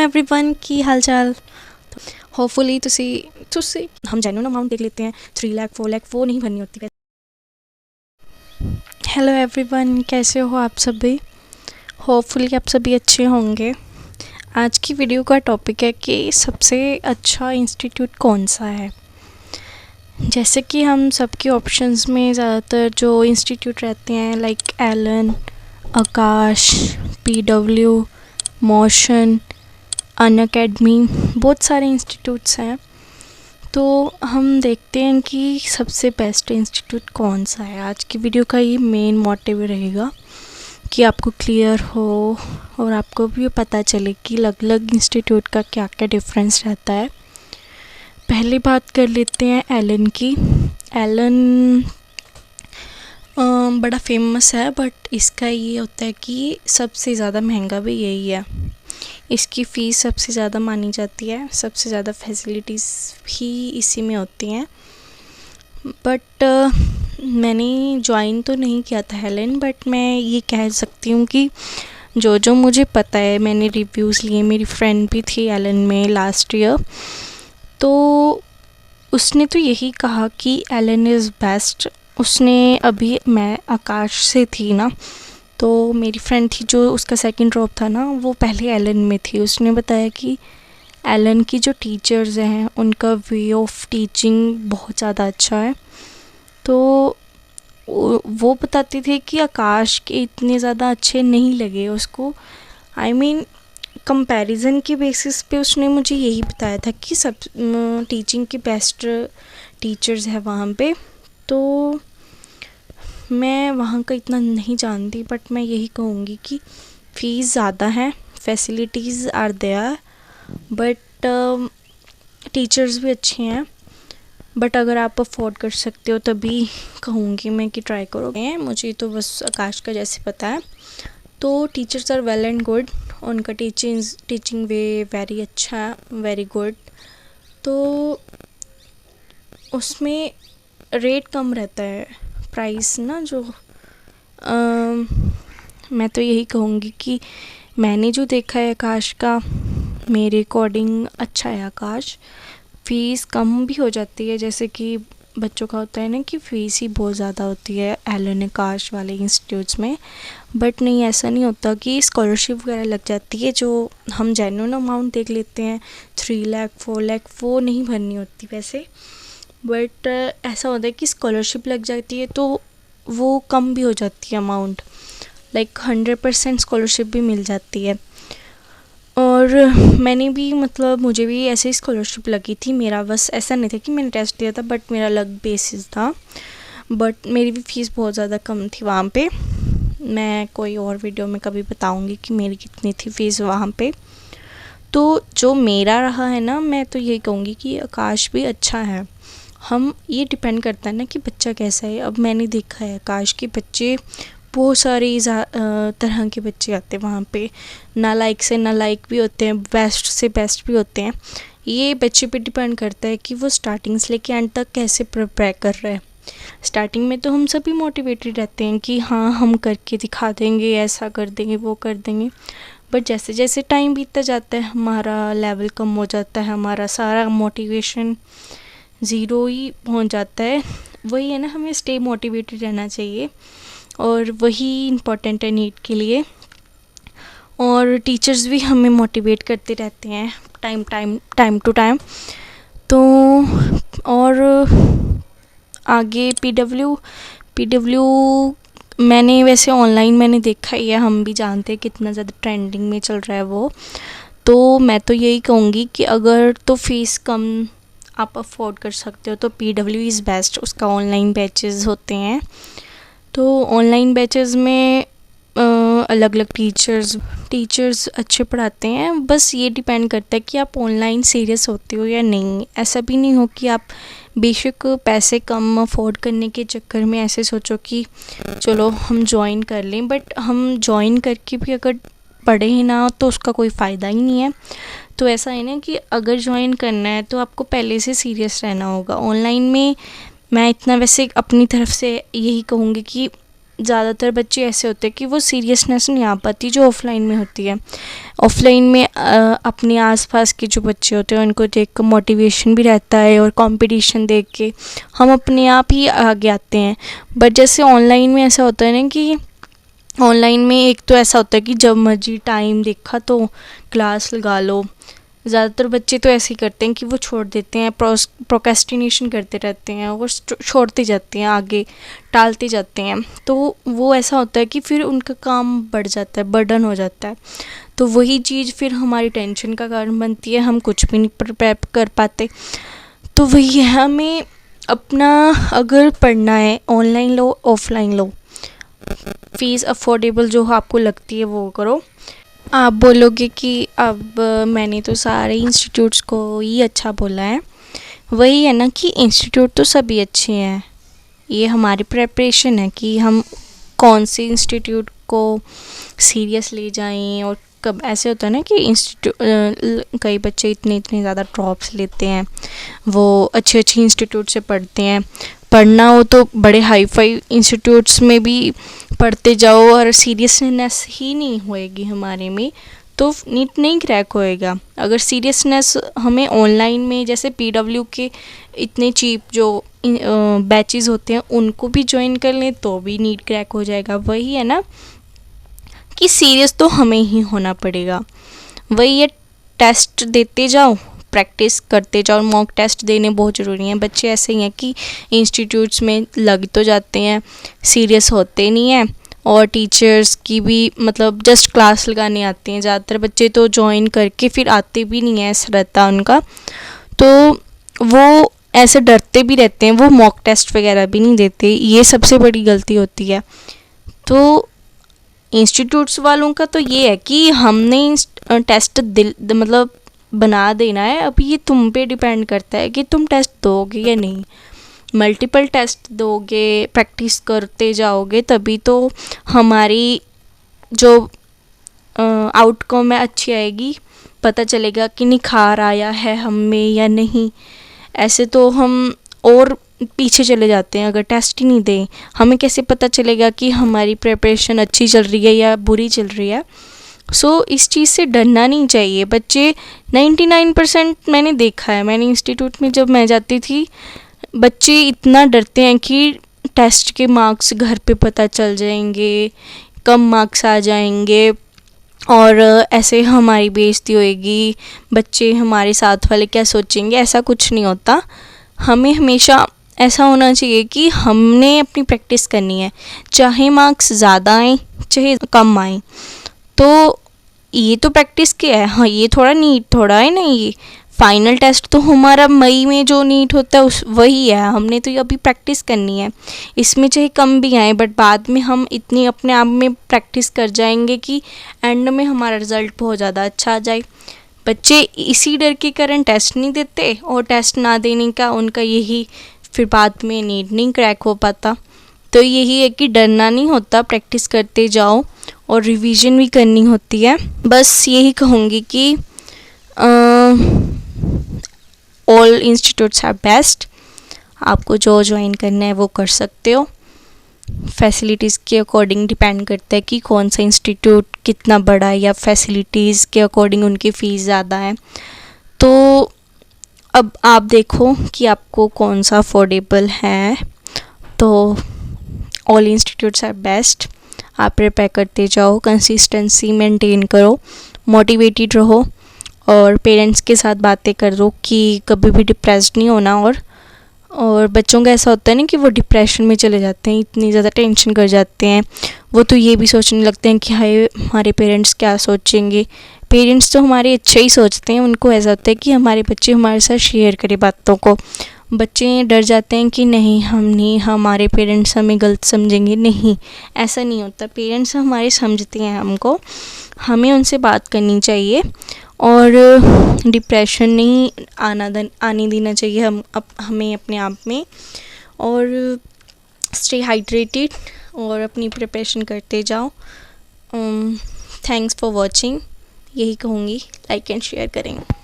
Everyone की हाल चाल। Hopefully तुसी हम जेन्युइन अमाउंट देख लेते हैं। 3 लाख 4 लाख वो नहीं भरनी होती। हेलो एवरीवन, कैसे हो आप सभी? होपफुली आप सभी अच्छे होंगे। आज की वीडियो का टॉपिक है कि सबसे अच्छा इंस्टीट्यूट कौन सा है। जैसे कि हम सबके ऑप्शंस में ज़्यादातर जो इंस्टीट्यूट रहते हैं लाइक एलन, आकाश, पीडब्ल्यू, मोशन, अनअकैडमी, बहुत सारे इंस्टीट्यूट्स हैं। तो हम देखते हैं कि सबसे बेस्ट इंस्टीट्यूट कौन सा है। आज की वीडियो का ये मेन मोटिव रहेगा कि आपको क्लियर हो और आपको भी पता चले कि अलग अलग इंस्टीट्यूट का क्या क्या डिफरेंस रहता है। पहली बात कर लेते हैं एलन की। एलन बड़ा फेमस है, बट इसका ये होता है कि सबसे ज़्यादा महंगा भी यही है। इसकी फ़ीस सबसे ज़्यादा मानी जाती है, सबसे ज़्यादा फैसिलिटीज़ भी इसी में होती हैं। बट मैंने ज्वाइन तो नहीं किया था एलन, बट मैं ये कह सकती हूँ कि जो मुझे पता है, मैंने रिव्यूज़ लिए। मेरी फ्रेंड भी थी एलन में लास्ट ईयर, तो उसने तो यही कहा कि एलन इज़ बेस्ट। उसने अभी, मैं आकाश से थी ना, तो मेरी फ्रेंड थी जो उसका सेकंड ड्रॉप था ना, वो पहले एलन में थी। उसने बताया कि एलन की जो टीचर्स हैं उनका वे ऑफ टीचिंग बहुत ज़्यादा अच्छा है। तो वो बताती थी कि आकाश के इतने ज़्यादा अच्छे नहीं लगे उसको। आई मीन कंपैरिजन के बेसिस पे उसने मुझे यही बताया था कि सब टीचिंग के बेस्ट टीचर्स हैं वहाँ पे। तो मैं वहाँ का इतना नहीं जानती, बट मैं यही कहूँगी कि फ़ीस ज़्यादा है, facilities are there, but teachers भी अच्छे हैं। बट अगर आप अफोर्ड कर सकते हो तभी कहूँगी मैं कि ट्राई करोगे। मुझे तो बस आकाश का जैसे पता है। तो teachers are well and good, उनका टीचिंग वे वेरी अच्छा है, वेरी गुड। तो उसमें रेट कम रहता है, प्राइस ना जो मैं तो यही कहूँगी कि मैंने जो देखा है आकाश का, मेरे अकॉर्डिंग अच्छा है आकाश। फ़ीस कम भी हो जाती है, जैसे कि बच्चों का होता है ना कि फ़ीस ही बहुत ज़्यादा होती है एलन आकाश वाले इंस्टीट्यूट्स में। बट नहीं, ऐसा नहीं होता कि स्कॉलरशिप वगैरह लग जाती है। जो हम जेन्युइन अमाउंट देख लेते हैं 3 लाख 4 लाख वो नहीं भरनी होती वैसे। बट ऐसा होता है कि स्कॉलरशिप लग जाती है तो वो कम भी हो जाती है अमाउंट, लाइक 100% स्कॉलरशिप भी मिल जाती है। और मैंने भी, मतलब मुझे भी ऐसे ही स्कॉलरशिप लगी थी। मेरा बस ऐसा नहीं था कि मैंने टेस्ट दिया था, बट मेरा अलग बेसिस था। बट मेरी भी फ़ीस बहुत ज़्यादा कम थी वहाँ पे। मैं कोई और वीडियो में कभी बताऊँगी कि मेरी कितनी थी फ़ीस वहाँ पे। तो जो मेरा रहा है ना, मैं तो यही कहूँगी कि आकाश भी अच्छा है। हम ये डिपेंड करता है ना कि बच्चा कैसा है। अब मैंने देखा है आकाश के बच्चे, बहुत सारे तरह के बच्चे आते हैं वहाँ पे। नालायक से नालायक भी होते हैं, बेस्ट से बेस्ट भी होते हैं। ये बच्चे पे डिपेंड करता है कि वो स्टार्टिंग से लेके एंड तक कैसे प्रिपेयर कर रहे हैं। स्टार्टिंग में तो हम सभी मोटिवेटेड रहते हैं कि हाँ हम करके दिखा देंगे, ऐसा कर देंगे, वो कर देंगे। बट जैसे जैसे टाइम बीतता जाता है, हमारा लेवल कम हो जाता है, हमारा सारा मोटिवेशन ज़ीरो ही पहुंच जाता है। वही है ना, हमें स्टे मोटिवेटेड रहना चाहिए और वही इम्पोर्टेंट है नीट के लिए। और टीचर्स भी हमें मोटिवेट करते रहते हैं टाइम टू टाइम। तो और आगे पीडब्ल्यू मैंने वैसे ऑनलाइन मैंने देखा ही है, हम भी जानते हैं कितना ज़्यादा ट्रेंडिंग में चल रहा है वो। तो मैं तो यही कहूँगी कि अगर तो फ़ीस कम आप अफोर्ड कर सकते हो तो पीडब्ल्यू इज़ बेस्ट। उसका ऑनलाइन बैचेस होते हैं, तो ऑनलाइन बैचेस में अलग अलग टीचर्स अच्छे पढ़ाते हैं। बस ये डिपेंड करता है कि आप ऑनलाइन सीरियस होते हो या नहीं। ऐसा भी नहीं हो कि आप बेशक पैसे कम अफोर्ड करने के चक्कर में ऐसे सोचो कि चलो हम ज्वाइन कर लें, बट हम ज्वाइन करके भी अगर पढ़े ही ना तो उसका कोई फ़ायदा ही नहीं है। तो ऐसा है ना कि अगर ज्वाइन करना है तो आपको पहले से सीरियस रहना होगा। ऑनलाइन में मैं इतना वैसे अपनी तरफ से यही कहूँगी कि ज़्यादातर बच्चे ऐसे होते हैं कि वो सीरियसनेस नहीं आ पाती जो ऑफ़लाइन में होती है। ऑफ़लाइन में अपने आसपास के जो बच्चे होते हैं उनको देख कर मोटिवेशन भी रहता है और कंपटीशन देख के हम अपने आप ही आगे आते हैं। बट जैसे ऑनलाइन में ऐसा होता है ना कि ऑनलाइन में एक तो ऐसा होता है कि जब मर्जी टाइम देखा तो क्लास लगा लो। ज़्यादातर बच्चे तो ऐसे ही करते हैं कि वो छोड़ देते हैं, प्रोक्रेस्टिनेशन करते रहते हैं और छोड़ते जाते हैं, आगे टालते जाते हैं। तो वो ऐसा होता है कि फिर उनका काम बढ़ जाता है, बर्डन हो जाता है। तो वही चीज़ फिर हमारी टेंशन का कारण बनती है, हम कुछ भी नहीं प्रिपेयर कर पाते। तो वही है, हमें अपना अगर पढ़ना है ऑनलाइन लो ऑफलाइन लो, फ़ीस अफोर्डेबल जो आपको लगती है वो करो। आप बोलोगे कि अब मैंने तो सारे इंस्टीट्यूट्स को ही अच्छा बोला है। वही है ना कि इंस्टीट्यूट तो सभी अच्छे हैं, ये हमारी प्रेपरेशन है कि हम कौन से इंस्टीट्यूट को सीरियस ले जाएं। और कब ऐसे होता है ना कि कई बच्चे इतने ज़्यादा ड्रॉप्स लेते हैं, वो अच्छे इंस्टीट्यूट से पढ़ते हैं। पढ़ना हो तो बड़े हाई फाई इंस्टीट्यूट्स में भी पढ़ते जाओ और सीरियसनेस ही नहीं होएगी हमारे में तो नीट नहीं क्रैक होएगा। अगर सीरियसनेस हमें ऑनलाइन में, जैसे PW के इतने चीप जो बैचेस होते हैं उनको भी ज्वाइन कर लें तो भी नीट क्रैक हो जाएगा। वही है ना कि सीरियस तो हमें ही होना पड़ेगा। वही है, टेस्ट देते जाओ, प्रैक्टिस करते जाओ। मॉक टेस्ट देने बहुत ज़रूरी हैं। बच्चे ऐसे ही हैं कि इंस्टीट्यूट्स में लग तो जाते हैं, सीरियस होते नहीं हैं और टीचर्स की भी मतलब जस्ट क्लास लगाने आते हैं। ज़्यादातर बच्चे तो ज्वाइन करके फिर आते भी नहीं हैं, ऐसा रहता उनका। तो वो ऐसे डरते भी रहते हैं, वो मॉक टेस्ट वगैरह भी नहीं देते। ये सबसे बड़ी गलती होती है। तो इंस्टीट्यूट्स वालों का तो ये है कि हमने टेस्ट मतलब बना देना है। अब ये तुम पे डिपेंड करता है कि तुम टेस्ट दोगे या नहीं। मल्टीपल टेस्ट दोगे, प्रैक्टिस करते जाओगे, तभी तो हमारी जो आउटकम है अच्छी आएगी। पता चलेगा कि निखार आया है हम में या नहीं। ऐसे तो हम और पीछे चले जाते हैं अगर टेस्ट ही नहीं दें। हमें कैसे पता चलेगा कि हमारी प्रिपरेशन अच्छी चल रही है या बुरी चल रही है। इस चीज़ से डरना नहीं चाहिए। बच्चे 99% मैंने देखा है, मैंने इंस्टीट्यूट में जब मैं जाती थी, बच्चे इतना डरते हैं कि टेस्ट के मार्क्स घर पे पता चल जाएंगे, कम मार्क्स आ जाएंगे और ऐसे हमारी बेइज्जती होएगी, बच्चे हमारे साथ वाले क्या सोचेंगे। ऐसा कुछ नहीं होता। हमें हमेशा ऐसा होना चाहिए कि हमने अपनी प्रैक्टिस करनी है, चाहे मार्क्स ज़्यादा आएँ चाहे कम आएँ। तो ये तो प्रैक्टिस क्या है। हाँ, ये थोड़ा नीट थोड़ा है ना, ये फाइनल टेस्ट तो हमारा मई में जो नीट होता है वही है। हमने तो अभी प्रैक्टिस करनी है, इसमें चाहे कम भी आए बट बाद में हम इतनी अपने आप में प्रैक्टिस कर जाएंगे कि एंड में हमारा रिज़ल्ट बहुत ज़्यादा अच्छा आ जाए। बच्चे इसी डर के कारण टेस्ट नहीं देते और टेस्ट ना देने का उनका यही फिर बाद में नीट नहीं क्रैक हो पाता। तो यही है कि डरना नहीं होता, प्रैक्टिस करते जाओ और रिवीजन भी करनी होती है। बस यही कहूँगी कि ऑल इंस्टीट्यूट्स आर बेस्ट। आपको जो ज्वाइन करना है वो कर सकते हो। फैसिलिटीज़ के अकॉर्डिंग डिपेंड करता है कि कौन सा इंस्टीट्यूट कितना बड़ा है या फैसिलिटीज़ के अकॉर्डिंग उनकी फ़ीस ज़्यादा है। तो अब आप देखो कि आपको कौन सा अफोर्डेबल है। तो ऑल इंस्टीट्यूट्स आर बेस्ट। आप प्रिपेयर करते जाओ, कंसिस्टेंसी मेंटेन करो, मोटिवेटेड रहो और पेरेंट्स के साथ बातें करो कि कभी भी डिप्रेस्ड नहीं होना। और बच्चों का ऐसा होता है ना कि वो डिप्रेशन में चले जाते हैं, इतनी ज़्यादा टेंशन कर जाते हैं। वो तो ये भी सोचने लगते हैं कि हाय हमारे पेरेंट्स क्या सोचेंगे। पेरेंट्स तो हमारे अच्छे ही सोचते हैं, उनको ऐसा होता है कि हमारे बच्चे हमारे साथ शेयर करें बातों को। बच्चे डर जाते हैं कि नहीं हम नहीं, हमारे पेरेंट्स हमें गलत समझेंगे। नहीं, ऐसा नहीं होता। पेरेंट्स हमारे समझते हैं हमको, हमें उनसे बात करनी चाहिए और डिप्रेशन नहीं आने देना चाहिए हमें अपने आप में। और स्टे हाइड्रेटेड और अपनी प्रिपरेशन करते जाओ। थैंक्स फॉर वॉचिंग, यही कहूँगी। लाइक एंड शेयर करेंगे।